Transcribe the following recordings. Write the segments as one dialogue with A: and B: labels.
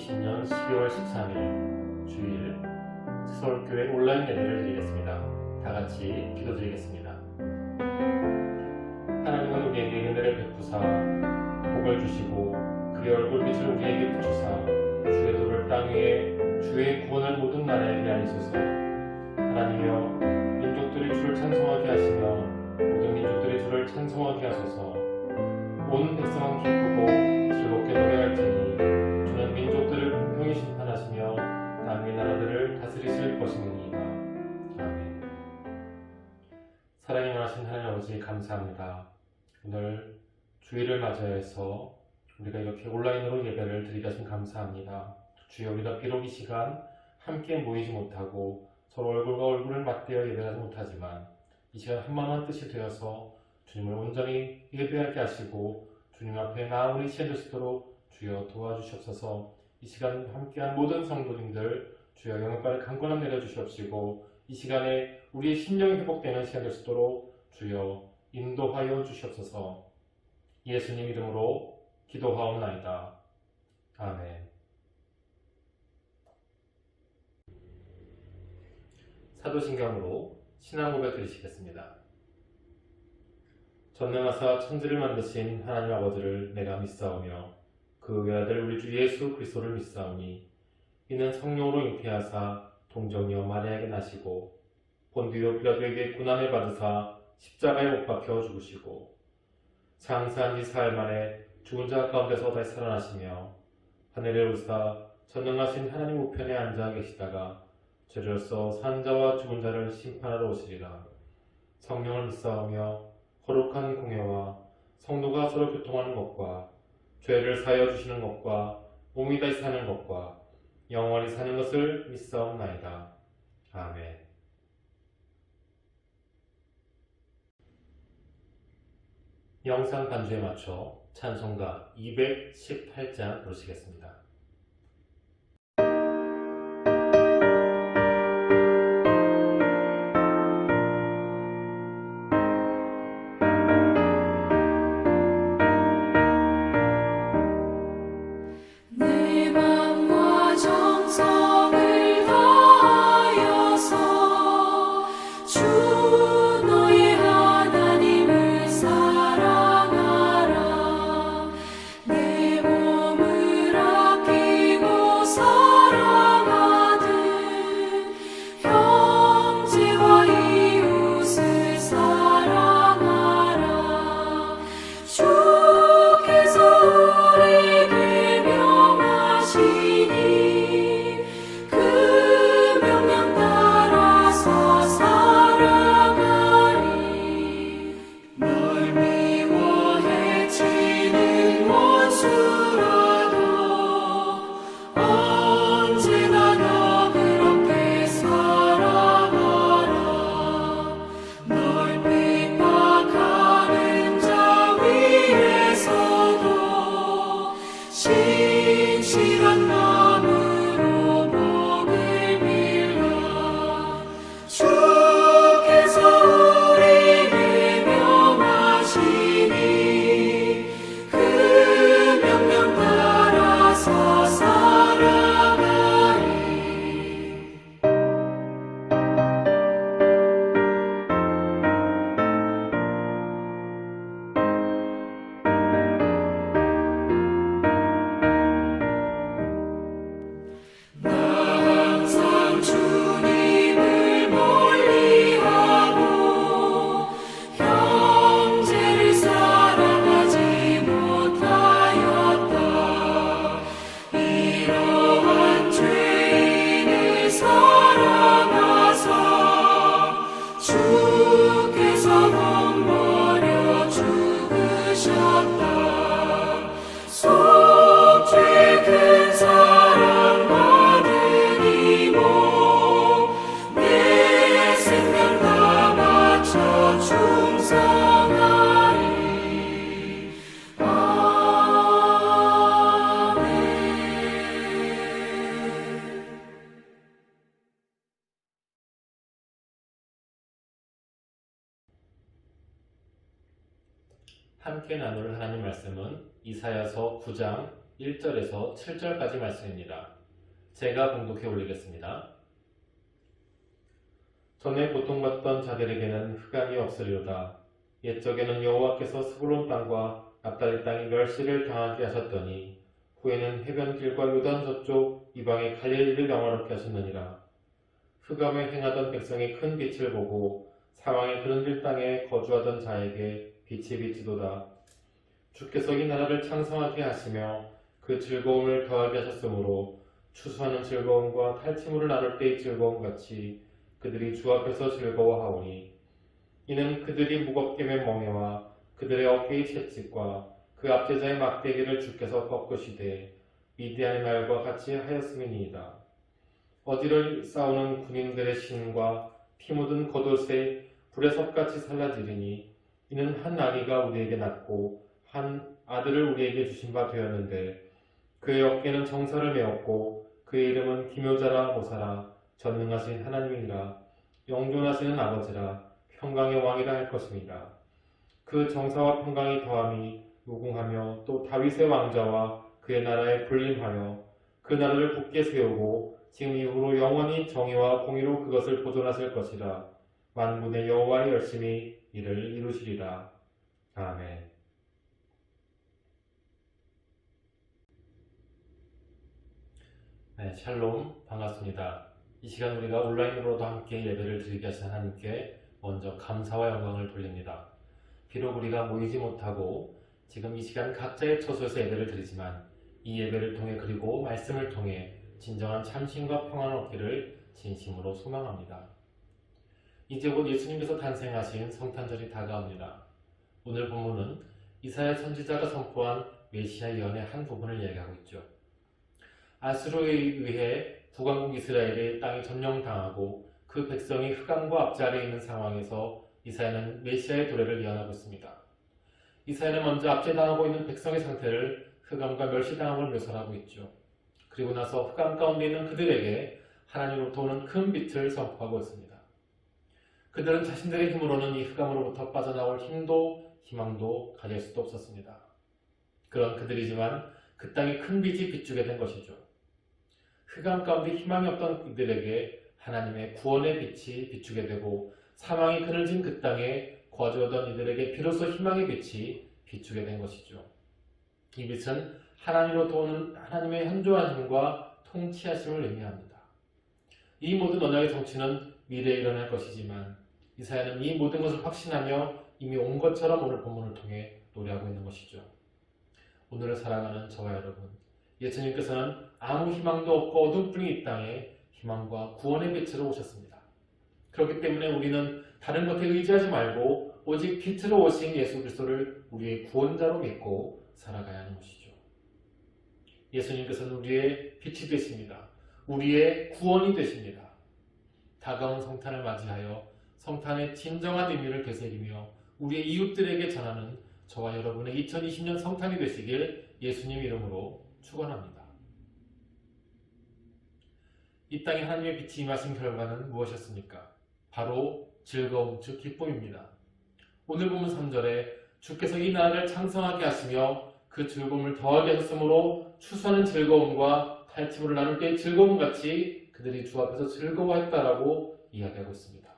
A: 2020년 12월 13일 주일 서울교회 온라인 예배를 드리겠습니다. 다같이 기도드리겠습니다. 하나님은 우리에게 은혜를 베푸사 복을 주시고 그의 얼굴빛을 우리에게 비추사 주의 도를 땅 위에 주의 구원을 모든 나라에 이르게 하소서. 하나님이여 민족들이 주를 찬송하게 하시며 모든 민족들이 주를 찬송하게 하소서. 온 백성은 기쁘고 즐겁게 노래할 테니 주는 민족들을 공평히 심판하시며 땅의 나라들을 다스리실 것이니이다. 아멘. 사랑이 많으신 하나님 아버지 감사합니다. 오늘 주일을 맞이해서 우리가 이렇게 온라인으로 예배를 드리게 하신 감사합니다. 주여, 우리가 비록 이 시간 함께 모이지 못하고 서로 얼굴과 얼굴을 맞대어 예배하지 못하지만 이 시간 한마음한 뜻이 되어서 주님을 온전히 예배하게 하시고 주님 앞에 나아오는 시간 될 수 있도록 주여 도와주시옵소서. 이 시간 함께한 모든 성도님들 주여 영광의 강권함 내려주시옵시고 이 시간에 우리의 심령이 회복되는 시간 될 수 있도록 주여 인도하여 주시옵소서. 예수님 이름으로 기도하옵나이다. 아멘. 사도신경으로 신앙 고백 드리시겠습니다. 전능하사 천지를 만드신 하나님 아버지를 내가 믿사오며 그 외아들 우리 주 예수 그리스도를 믿사오니 이는 성령으로 잉태하사 동정녀 마리아에게 나시고 본디오 빌라도에게 고난을 받으사 십자가에 못 박혀 죽으시고 장사한 지 사흘 만에 죽은 자 가운데서 다시 살아나시며 하늘에 오르사 전능하신 하나님 우편에 앉아 계시다가 죄로서 산 자와 죽은 자를 심판하러 오시리라. 성령을 믿사오며 거룩한 공예와 성도가 서로 교통하는 것과 죄를 사하여 주시는 것과 몸이 다시 사는 것과 영원히 사는 것을 믿사옵나이다. 아멘. 영상 반주에 맞춰 찬송가 218장 부르시겠습니다. 함께 나눌 하나님 말씀은 이사야서 9장 1절에서 7절까지 말씀입니다. 제가 봉독해 올리겠습니다. 전에 고통받던 자들에게는 흑암이 없으리로다. 옛적에는 여호와께서 스불론 땅과 납달리 땅에 멸시를 당하게 하셨더니 후에는 해변길과 요단 저쪽 이방의 갈릴리를 영화롭게 하셨느니라. 흑암에 행하던 백성이 큰 빛을 보고 사망의 그늘진 땅에 거주하던 자에게 빛이 비치도다. 주께서 이 나라를 창성하게 하시며 그 즐거움을 더하게 하셨으므로 추수하는 즐거움과 탈취물을 나눌 때의 즐거움 같이 그들이 주 앞에서 즐거워하오니 이는 그들이 무겁게 맨 멍에와 그들의 어깨의 채찍과 그 압제자의 막대기를 주께서 꺾으시되 미디안의 날과 같이 하였음이니이다. 어디를 싸우는 군인들의 신과 피 묻은 겉옷에 불의 섭같이 살라지리니 이는 한 아기가 우리에게 낳고 한 아들을 우리에게 주신 바 되었는데 그의 어깨는 정사를 메었고 그의 이름은 기묘자라 모사라 전능하신 하나님이라 영존하시는 아버지라 평강의 왕이라 할 것입니다. 그 정사와 평강이 더함이 무궁하며 또 다윗의 왕자와 그의 나라에 군림하여 그 나라를 굳게 세우고 지금 이후로 영원히 정의와 공의로 그것을 보존하실 것이라. 만군의 여호와의 열심히 이를 이루시리라. 아멘. 네, 샬롬, 반갑습니다. 이 시간 우리가 온라인으로도 함께 예배를 드리게 하신 하나님께 먼저 감사와 영광을 돌립니다. 비록 우리가 모이지 못하고 지금 이 시간 각자의 처소에서 예배를 드리지만 이 예배를 통해 그리고 말씀을 통해 진정한 참심과 평안을 얻기를 진심으로 소망합니다. 이제 곧 예수님께서 탄생하신 성탄절이 다가옵니다. 오늘 본문은 이사야 선지자가 선포한 메시아 예언의 한 부분을 이야기하고 있죠. 아수르에 의해 북왕국 이스라엘의 땅이 점령당하고 그 백성이 흑암과 압제 아래에 있는 상황에서 이사야는 메시아의 도래를 예언하고 있습니다. 이사야는 먼저 압제당하고 있는 백성의 상태를 흑암과 멸시당함을 묘사하고 있죠. 그리고 나서 흑암 가운데 있는 그들에게 하나님으로부터 오는 큰 빛을 선포하고 있습니다. 그들은 자신들의 힘으로는 이 흑암으로부터 빠져나올 힘도 희망도 가질 수도 없었습니다. 그런 그들이지만 그 땅에 큰 빛이 비추게 된 것이죠. 흑암 가운데 희망이 없던 그들에게 하나님의 구원의 빛이 비추게 되고 사망이 그늘진 그 땅에 거주하던 이들에게 비로소 희망의 빛이 비추게 된 것이죠. 이 빛은 하나님으로부터 오는 하나님의 현조한 힘과 통치하심을 의미합니다. 이 모든 언약의 성취는 미래에 일어날 것이지만 이사야는 이 모든 것을 확신하며 이미 온 것처럼 오늘 본문을 통해 노래하고 있는 것이죠. 오늘을 사랑하는 저와 여러분, 예수님께서는 아무 희망도 없고 어둠뿐인 이 땅에 희망과 구원의 빛으로 오셨습니다. 그렇기 때문에 우리는 다른 것에 의지하지 말고 오직 빛으로 오신 예수 그리스도를 우리의 구원자로 믿고 살아가야 하는 것이죠. 예수님께서는 우리의 빛이 되십니다. 우리의 구원이 되십니다. 다가온 성탄을 맞이하여 성탄의 진정한 의미를 되새기며 우리의 이웃들에게 전하는 저와 여러분의 2020년 성탄이 되시길 예수님 이름으로 축원합니다. 이 땅에 하나님의 빛이 임하신 결과는 무엇이었습니까? 바로 즐거움, 즉 기쁨입니다. 오늘 보면 3절에 주께서 이 나라를 창성하게 하시며 그 즐거움을 더하게 하셨으므로 추수하는 즐거움과 탈취물을 나눌 때의 즐거움같이 그들이 주 앞에서 즐거워했다라고 이야기하고 있습니다.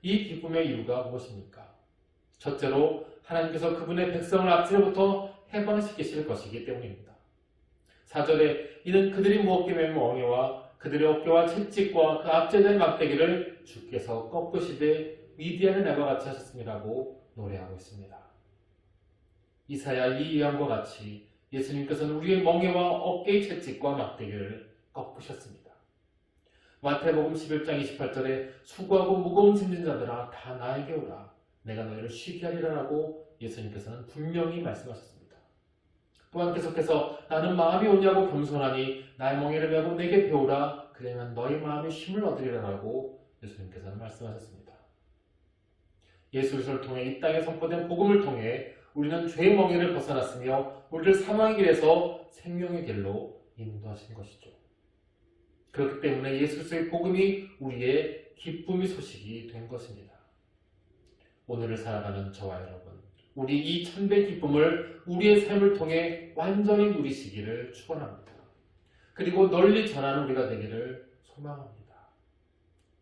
A: 이 기쁨의 이유가 무엇입니까? 첫째로 하나님께서 그분의 백성을 압제로부터 해방시키실 것이기 때문입니다. 4절에 이는 그들이 무겁게 맨 멍에와 그들의 어깨와 채찍과 그 압제된 막대기를 주께서 꺾으시되 미디안의 날과 같이 하셨음이라고 노래하고 있습니다. 이사야 이 예언과 같이 예수님께서는 우리의 멍에와 어깨의 채찍과 막대기를 꺾으셨습니다. 마태복음 11장 28절에 수고하고 무거운 짐진 자들아 다 나에게 오라 내가 너희를 쉬게 하리라라고 예수님께서는 분명히 말씀하셨습니다. 또한 계속해서 나는 마음이 오냐고 겸손하니 나의 멍에를 메고 내게 배우라 그러면 너희 마음이 힘을 얻으리라라고 예수님께서는 말씀하셨습니다. 예수 그리스도를 통해 이 땅에 선포된 복음을 통해 우리는 죄의 멍에를 벗어났으며 우리를 사망의 길에서 생명의 길로 인도하신 것이죠. 그렇기 때문에 예수 그리스도의 복음이 우리의 기쁨의 소식이 된 것입니다. 오늘을 살아가는 저와 여러분, 우리 이 참된 기쁨을 우리의 삶을 통해 완전히 누리시기를 축원합니다. 그리고 널리 전하는 우리가 되기를 소망합니다.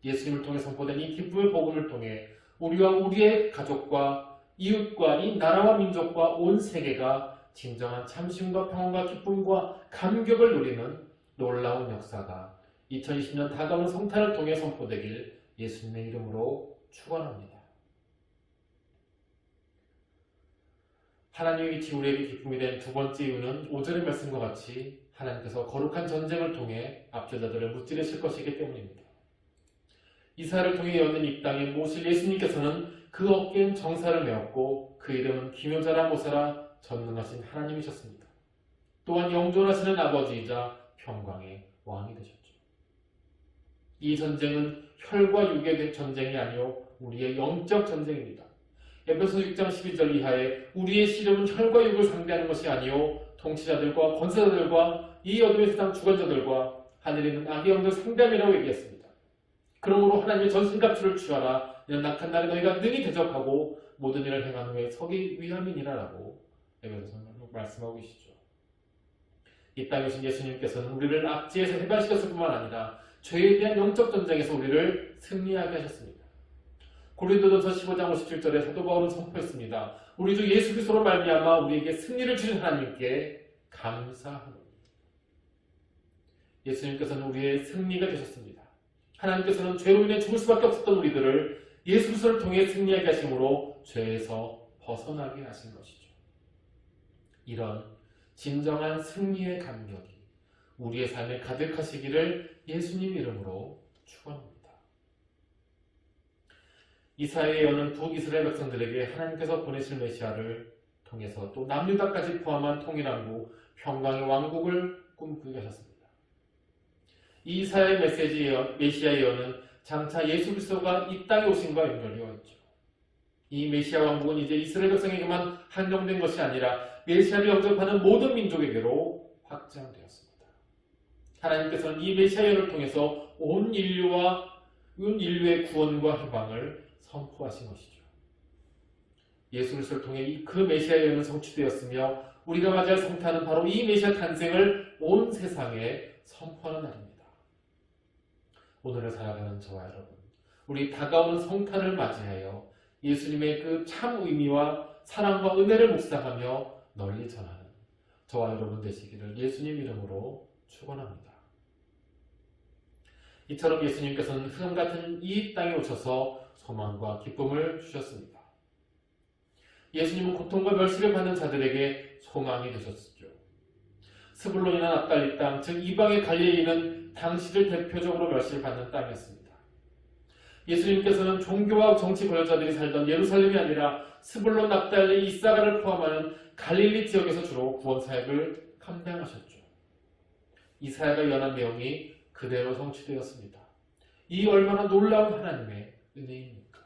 A: 예수님을 통해 선포된 이 기쁨의 복음을 통해 우리와 우리의 가족과 이웃과 이 나라와 민족과 온 세계가 진정한 참심과 평안과 기쁨과 감격을 누리는 놀라운 역사가 2020년 다가오는 성탄을 통해 선포되길 예수님의 이름으로 축원합니다. 하나님의 빛이 우리에게 기쁨이 된 두 번째 이유는 5절의 말씀과 같이 하나님께서 거룩한 전쟁을 통해 압제자들을 무찌르실 것이기 때문입니다. 이사야를 통해 여는 이 땅에 모실 예수님께서는 그 어깨엔 정사를 메었고 그 이름은 기묘자라 모사라 전능하신 하나님이셨습니다. 또한 영존하시는 아버지이자 평강의 왕이 되셨죠. 이 전쟁은 혈과 육의 전쟁이 아니요 우리의 영적 전쟁입니다. 에베소 6장 12절 이하에 우리의 씨름은 혈과 육을 상대하는 것이 아니요 통치자들과 권세자들과 이 어둠의 세상 주관자들과 하늘에 있는 악의 영들 상대함이라고 얘기했습니다. 그러므로 하나님의 전신갑주를 취하라. 이런 낙한 날에 너희가 능히 대적하고 모든 일을 행한 후에 서기 위함이니라 라고 에베소서는 말씀하고 계시죠. 이 땅에 오신 예수님께서는 우리를 압제에서 해방시켰을 뿐만 아니라 죄에 대한 영적 전쟁에서 우리를 승리하게 하셨습니다. 고린도전서 15장 57절에 사도 바울은 선포했습니다. 우리 주 예수 그리스도로 말미암아 우리에게 승리를 주신 하나님께 감사하노니. 예수님께서는 우리의 승리가 되셨습니다. 하나님께서는 죄로 인해 죽을 수밖에 없었던 우리들을 예수 그리스도를 통해 승리하게 하심으로 죄에서 벗어나게 하신 것이죠. 이런 진정한 승리의 감격이 우리의 삶에 가득하시기를 예수님 이름으로 축원합니다. 이사야의 여는 북이스라엘 백성들에게 하나님께서 보내실 메시아를 통해서 또 남유다까지 포함한 통일왕국, 평강의 왕국을 꿈꾸게 하셨습니다. 이 이사야의 메시아 예언은 장차 예수 그리스도가 이 땅에 오신과 연결되어 있죠. 이 메시아 왕국은 이제 이스라엘 백성에게만 한정된 것이 아니라 메시아를 영접하는 모든 민족에게로 확장되었습니다. 하나님께서는 이 메시아 예언을 통해서 온 인류의 구원과 해방을 선포하신 것이죠. 예수 그리스도를 통해 그 메시아 예언은 성취되었으며 우리가 맞이할 성탄은 바로 이 메시아 탄생을 온 세상에 선포하는 날입니다. 오늘을 살아가는 저와 여러분, 우리 다가오는 성탄을 맞이하여 예수님의 그 참 의미와 사랑과 은혜를 묵상하며 널리 전하는 저와 여러분 되시기를 예수님 이름으로 축원합니다. 이처럼 예수님께서는 흐름 같은 이 땅에 오셔서 소망과 기쁨을 주셨습니다. 예수님은 고통과 멸시를 받는 자들에게 소망이 되셨죠. 스불론이나 납달리 땅, 즉 이방의 갈릴리는 당시를 대표적으로 멸시를 받는 땅이었습니다. 예수님께서는 종교와 정치 권력자들이 살던 예루살렘이 아니라 스불론, 납달리, 이사가를 포함하는 갈릴리 지역에서 주로 구원 사역을 감당하셨죠. 이사야가 예언한 내용이 그대로 성취되었습니다. 이 얼마나 놀라운 하나님의 은혜입니까?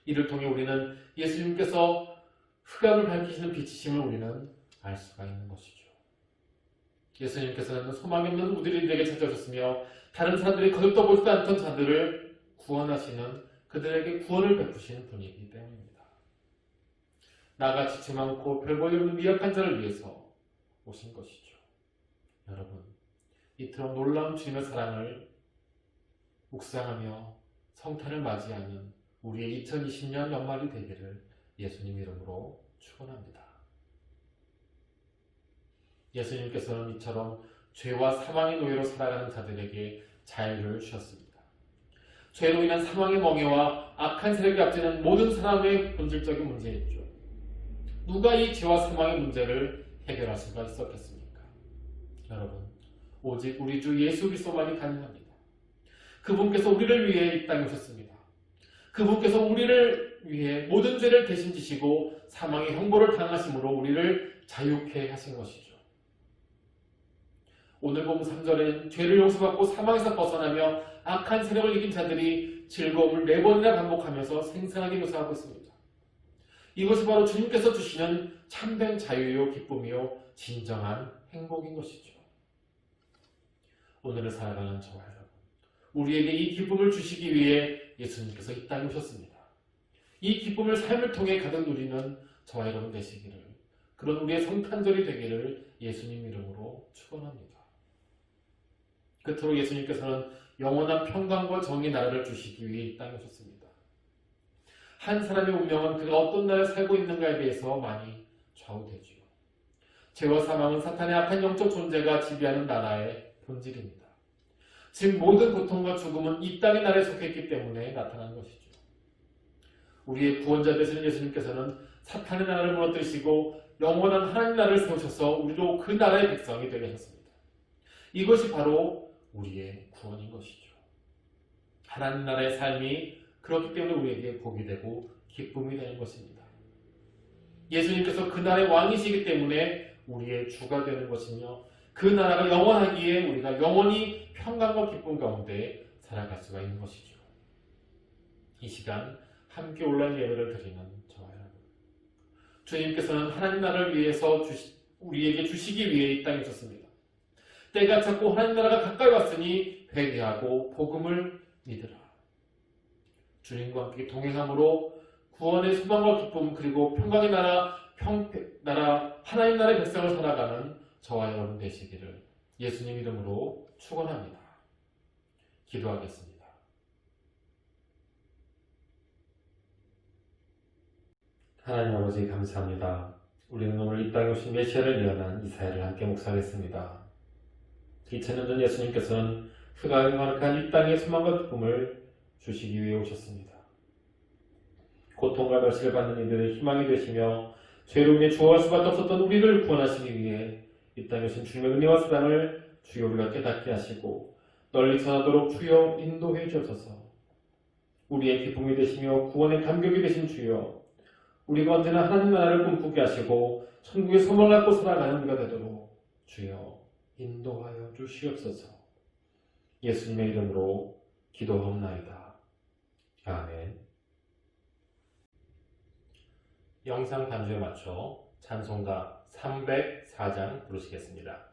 A: 이를 통해 우리는 예수님께서 흑암을 밝히시는 빛이심을 우리는 알 수가 있는 것이죠. 예수님께서는 소망이 없는 우리들에게 찾아오셨으며 다른 사람들이 거듭떠보지도 않던 자들을 구원하시는 그들에게 구원을 베푸시는 분이기 때문입니다. 나같이 죄 많고 별 볼일 없는 미약한 자를 위해서 오신 것이죠. 여러분, 이토록 놀라운 주님의 사랑을 묵상하며 성탄을 맞이하는 우리의 2020년 연말이 되기를 예수님 이름으로 축원합니다. 예수님께서는 이처럼 죄와 사망의 노예로 살아가는 자들에게 자유를 주셨습니다. 죄로 인한 사망의 멍에와 악한 세력이 앞지는 모든 사람의 본질적인 문제였죠. 누가 이 죄와 사망의 문제를 해결할 수가 있었겠습니까? 여러분, 오직 우리 주 예수 그리스도만이 가능합니다. 그분께서 우리를 위해 이 땅에 오셨습니다. 그분께서 우리를 위해 모든 죄를 대신 지시고 사망의 형벌을 당하심으로 우리를 자유케 하신 것이죠. 오늘 본 3절엔 죄를 용서받고 사망에서 벗어나며 악한 세력을 이긴 자들이 즐거움을 4번이나 반복하면서 생생하게 묘사하고 있습니다. 이것이 바로 주님께서 주시는 참된 자유요 기쁨이요 진정한 행복인 것이죠. 오늘을 살아가는 저와 여러분, 우리에게 이 기쁨을 주시기 위해 예수님께서 이 땅에 오셨습니다. 이 기쁨을 삶을 통해 가득 누리는 저와 여러분 되시기를, 그런 우리의 성탄절이 되기를 예수님 이름으로 축원합니다. 끝으로 예수님께서는 영원한 평강과 정의 나라를 주시기 위해 이 땅에 오셨습니다. 한 사람의 운명은 그가 어떤 나라에 살고 있는가에 대해서 많이 좌우되지요. 죄와 사망은 사탄의 악한 영적 존재가 지배하는 나라의 본질입니다. 즉 모든 고통과 죽음은 이 땅의 나라에 속했기 때문에 나타난 것이죠. 우리의 구원자 되시는 예수님께서는 사탄의 나라를 무너뜨리시고 영원한 하나님 나라를 세우셔서 우리로 그 나라의 백성이 되게 하셨습니다. 이것이 바로 우리의 구원인 것이죠. 하나님 나라의 삶이 그렇기 때문에 우리에게 복이 되고 기쁨이 되는 것입니다. 예수님께서 그 나라의 왕이시기 때문에 우리의 주가 되는 것이며, 그 나라가 영원하기에 우리가 영원히 평강과 기쁨 가운데 살아갈 수가 있는 것이죠. 이 시간 함께 온라인 예배를 드리는 저와 여러분, 주님께서는 하나님 나라를 위해서 우리에게 주시기 위해 이 땅에 오셨습니다. 때가 찼고 하나님 나라가 가까이 왔으니 회개하고 복음을 믿으라. 주님과 함께 동행함으로 구원의 소망과 기쁨, 그리고 평강의 나라, 하나님 나라의 백성을 살아가는 저와 여러분 되시기를 예수님 이름으로 축원합니다. 기도하겠습니다. 하나님 아버지 감사합니다. 우리는 오늘 이 땅에 오신 메시아를 예언한 이사야를 함께 묵상했습니다. 2000년 전 예수님께서는 흑암이 가득한 이 땅의 소망과 기쁨을 주시기 위해 오셨습니다. 고통과 멸시를 받는 이들의 희망이 되시며 죄로 인해 죽어갈 수밖에 없었던 우리를 구원하시기 위해 이 땅에 오신 주님의 은혜와 사랑을 주여 우리가 깨닫게 하시고 널리 전하도록 주여 인도해 주옵소서. 우리의 기쁨이 되시며 구원의 감격이 되신 주여, 우리가 언제나 하나님 나라를 꿈꾸게 하시고 천국의 소망을 갖고 살아가는 우리가 되도록 주여 인도하여 주시옵소서. 예수님의 이름으로 기도하옵나이다. 아멘. 영상 반주에 맞춰 찬송가 304장 부르시겠습니다.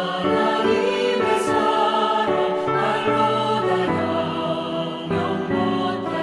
B: 하나님의 사랑 날로 다녀 영원한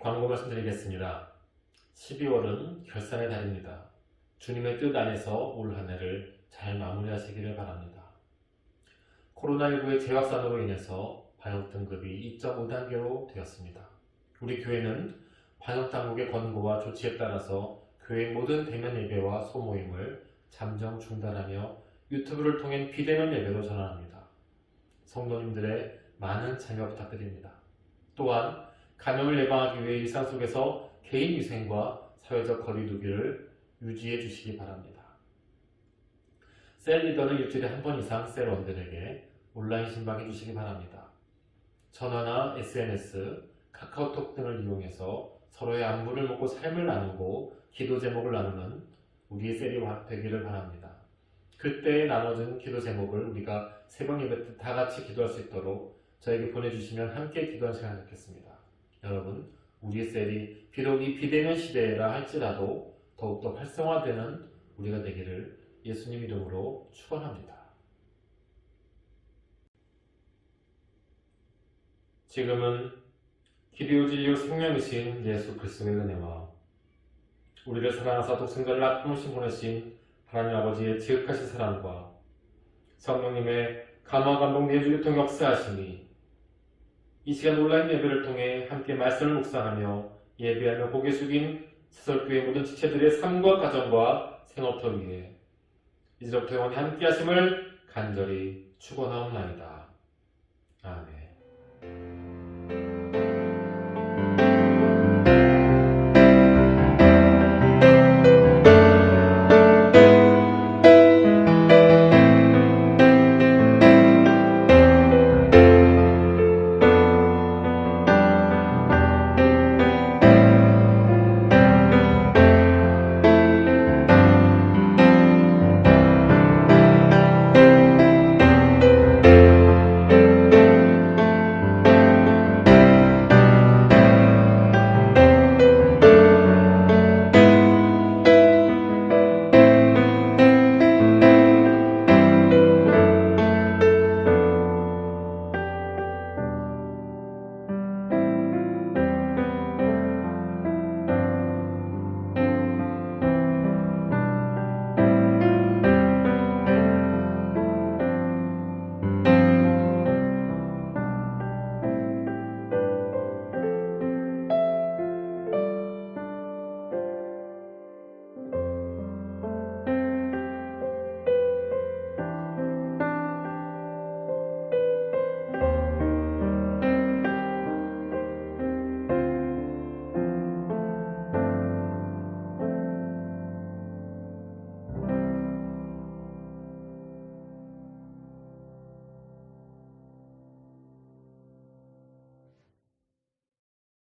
A: 광고 말씀드리겠습니다. 12월은 결산의 달입니다. 주님의 뜻 안에서 올 한 해를 잘 마무리하시기를 바랍니다. 코로나19의 재확산으로 인해서 방역 등급이 2.5단계로 되었습니다. 우리 교회는 방역 당국의 권고와 조치에 따라서 교회 모든 대면 예배와 소모임을 잠정 중단하며 유튜브를 통해 비대면 예배로 전환합니다. 성도님들의 많은 참여 부탁드립니다. 또한 감염을 예방하기 위해 일상 속에서 개인 위생과 사회적 거리 두기를 유지해 주시기 바랍니다. 셀 리더는 일주일에 한 번 이상 셀 원들에게 온라인 신방해 주시기 바랍니다. 전화나 SNS, 카카오톡 등을 이용해서 서로의 안부를 묻고 삶을 나누고 기도 제목을 나누는 우리의 셀이 되기를 바랍니다. 그때 나눠진 기도 제목을 우리가 새벽 예배 때 다 같이 기도할 수 있도록 저에게 보내주시면 함께 기도하는 시간을 갖겠습니다. 여러분, 우리의 셀이 비록 이 비대면 시대라 할지라도 더욱더 활성화되는 우리가 되기를 예수님 이름으로 축원합니다. 지금은 기도 진료 생명이신 예수 그리스도의 은혜와 우리를 사랑하사 독생자를 아낌없이 보내신 하나님 아버지의 지극하신 사랑과 성령님의 감화 감동 내주를 통해 역사하시니 이 시간 온라인 예배를 통해 함께 말씀을 묵상하며 예배하며 고개 숙인 세설교회 모든 지체들의 삶과 가정과 생업터 위에 이제부터 영원히 함께 하심을 간절히 축원하옵나이다. 아멘.